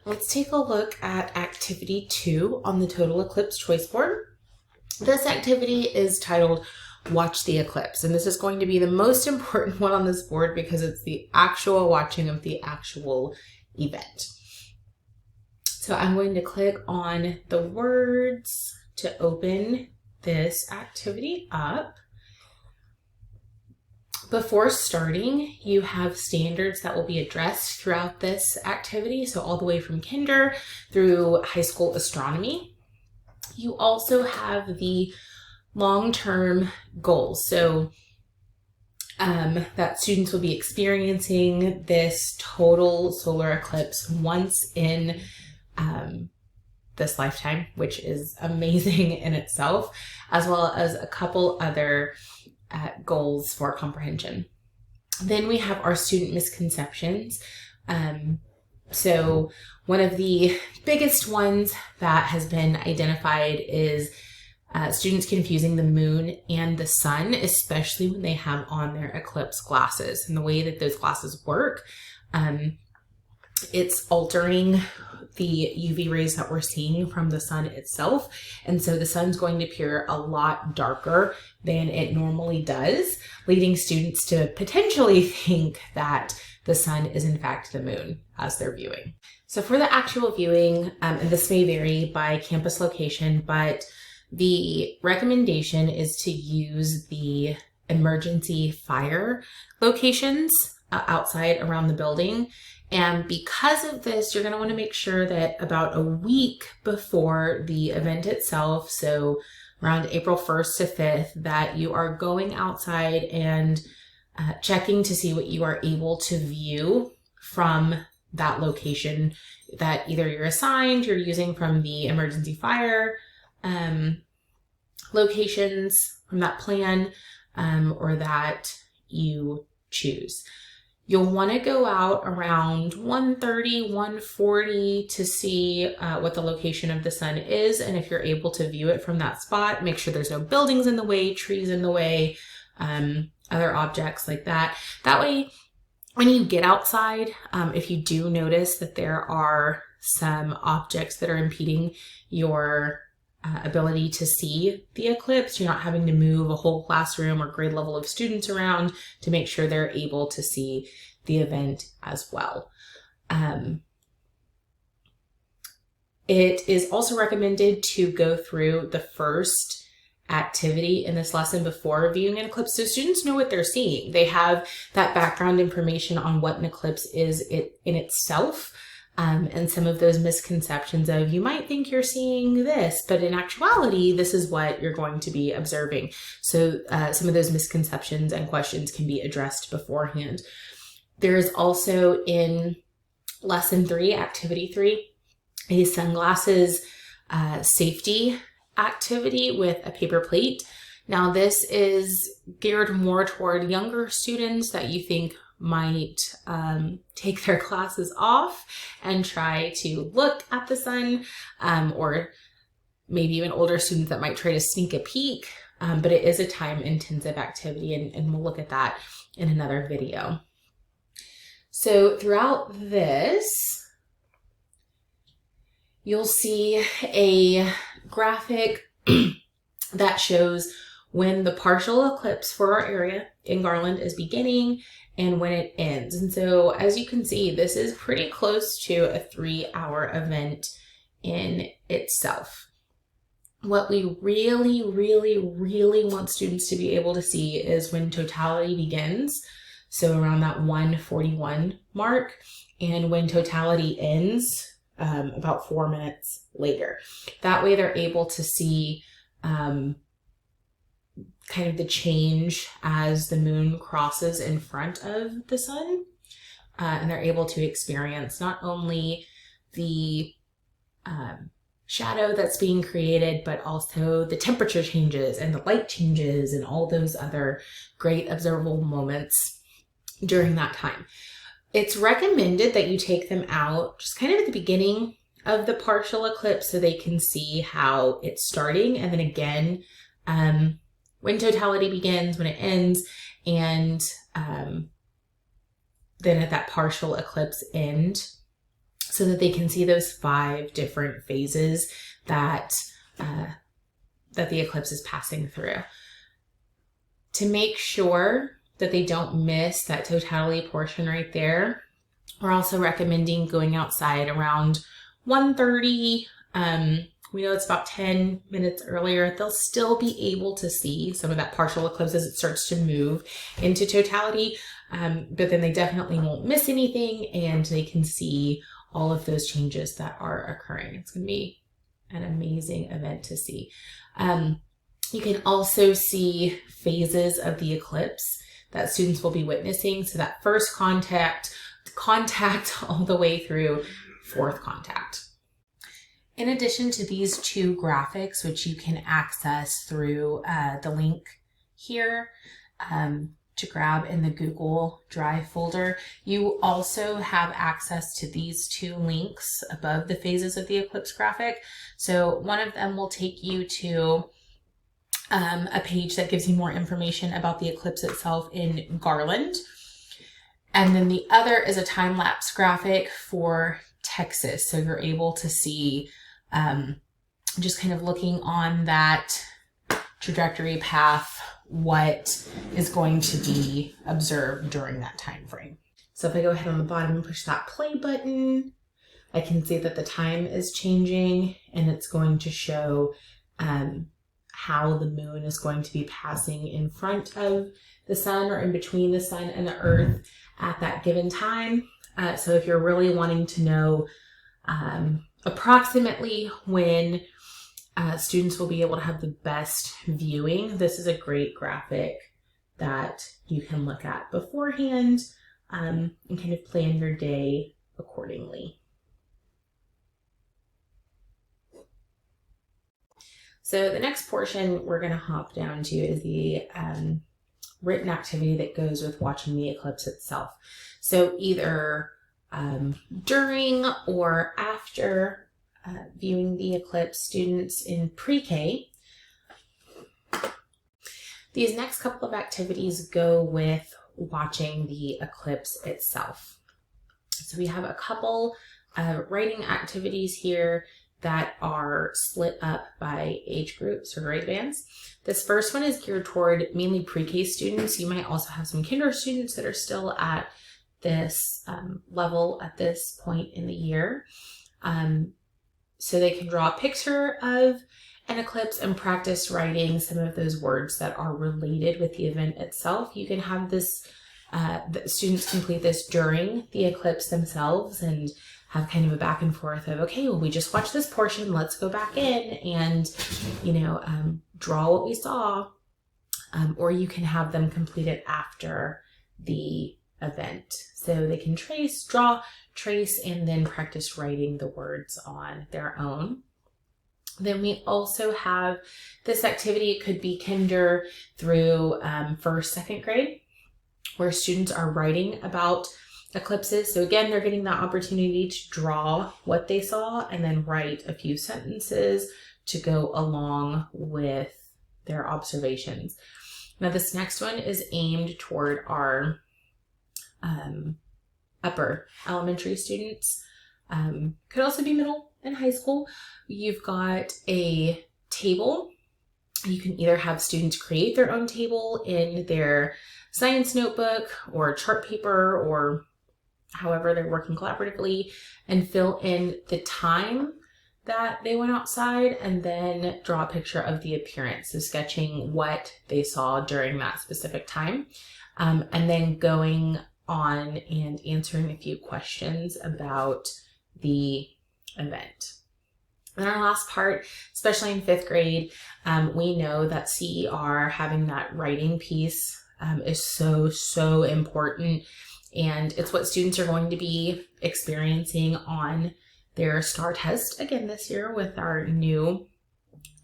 Let's take a look at activity 2 on the Solar Eclipse Choice Board. This activity is titled Watch the Eclipse, and this is going to be the most important one on this board because it's the actual watching of the actual event. So I'm going to click on the words to open this activity up. Before starting, you have standards that will be addressed throughout this activity, so all the way from kinder through high school astronomy. You also have the long-term goals, so that students will be experiencing this total solar eclipse once in this lifetime, which is amazing in itself, as well as a couple other goals for comprehension. Then we have our student misconceptions. So one of the biggest ones that has been identified is students confusing the moon and the sun, especially when they have on their eclipse glasses. And the way that those glasses work, it's altering the UV rays that we're seeing from the sun itself. And so the sun's going to appear a lot darker than it normally does, leading students to potentially think that the sun is in fact the moon as they're viewing. So for the actual viewing, and this may vary by campus location, but the recommendation is to use the emergency fire locations outside around the building. And because of this, you're going to want to make sure that about a week before the event itself, so around April 1st to 5th, that you are going outside and checking to see what you are able to view from that location that either you're assigned, you're using from the emergency fire locations from that plan, or that you choose. You'll want to go out around 1:30, 1:40 to see what the location of the sun is. And if you're able to view it from that spot, make sure there's no buildings in the way, trees in the way, other objects like that. That way, when you get outside, if you do notice that there are some objects that are impeding your ability to see the eclipse, you're not having to move a whole classroom or grade level of students around to make sure they're able to see the event as well. It is also recommended to go through the first activity in this lesson before viewing an eclipse so students know what they're seeing. They have that background information on what an eclipse is in itself. And some of those misconceptions of you might think you're seeing this, but in actuality, this is what you're going to be observing. So some of those misconceptions and questions can be addressed beforehand. There is also in lesson 3, activity 3, a sunglasses safety activity with a paper plate. Now this is geared more toward younger students that you think might take their glasses off and try to look at the sun, or maybe even older students that might try to sneak a peek, but it is a time-intensive activity, and we'll look at that in another video. So throughout this, you'll see a graphic that shows when the partial eclipse for our area in Garland is beginning and when it ends. And so as you can see, this is pretty close to a 3-hour event in itself. What we really, really, really want students to be able to see is when totality begins, so around that 1:41 mark, and when totality ends, about 4 minutes later. That way they're able to see kind of the change as the moon crosses in front of the sun, and they're able to experience not only the shadow that's being created, but also the temperature changes and the light changes and all those other great observable moments during that time. It's recommended that you take them out just kind of at the beginning of the partial eclipse so they can see how it's starting, and then again when totality begins, when it ends, and then at that partial eclipse end. so that they can see those 5 different phases that the eclipse is passing through. To make sure that they don't miss that totality portion right there, we're also recommending going outside around 1:30. We know it's about 10 minutes earlier. They'll still be able to see some of that partial eclipse as it starts to move into totality, but then they definitely won't miss anything, and they can see all of those changes that are occurring. It's going to be an amazing event to see. You can also see phases of the eclipse that students will be witnessing. So that first contact all the way through 4th contact. In addition to these 2 graphics, which you can access through the link here to grab in the Google Drive folder, you also have access to these 2 links above the phases of the eclipse graphic. So one of them will take you to a page that gives you more information about the eclipse itself in Garland. And then the other is a time-lapse graphic for Texas. So you're able to see just kind of looking on that trajectory path, what is going to be observed during that time frame. So if I go ahead on the bottom and push that play button, I can see that the time is changing, and it's going to show how the moon is going to be passing in front of the sun or in between the sun and the earth at that given time. So if you're really wanting to know approximately when students will be able to have the best viewing, this is a great graphic that you can look at beforehand and kind of plan your day accordingly. So the next portion we're going to hop down to is the written activity that goes with watching the eclipse itself. So either during or after viewing the eclipse, students in PreK, these next couple of activities go with watching the eclipse itself. So we have a couple writing activities here that are split up by age groups or grade bands. This first one is geared toward mainly pre-K students. You might also have some kinder students that are still at this level at this point in the year. So they can draw a picture of an eclipse and practice writing some of those words that are related with the event itself. You can have this, the students complete this during the eclipse themselves and have kind of a back and forth of, okay, well, we just watched this portion, let's go back in and, draw what we saw. Or you can have them complete it after the event. So they can trace, draw, trace, and then practice writing the words on their own. Then we also have this activity. It could be kinder through 1st, 2nd grade, where students are writing about eclipses. So again, they're getting that opportunity to draw what they saw and then write a few sentences to go along with their observations. Now this next one is aimed toward our upper elementary students. Could also be middle and high school. You've got a table. You can either have students create their own table in their science notebook or chart paper or however they're working collaboratively, and fill in the time that they went outside and then draw a picture of the appearance. So sketching what they saw during that specific time, and then going on and answering a few questions about the event. And our last part, especially in 5th grade, we know that CER, having that writing piece, is so important. And it's what students are going to be experiencing on their STAR test again this year with our new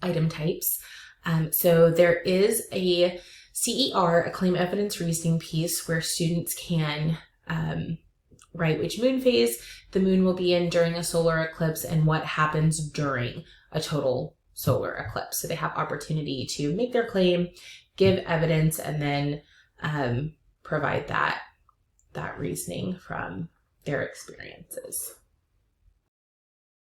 item types. So there is a CER, a claim evidence reasoning piece, where students can write which moon phase the moon will be in during a solar eclipse and what happens during a total solar eclipse. So they have opportunity to make their claim, give evidence, and then provide that reasoning from their experiences.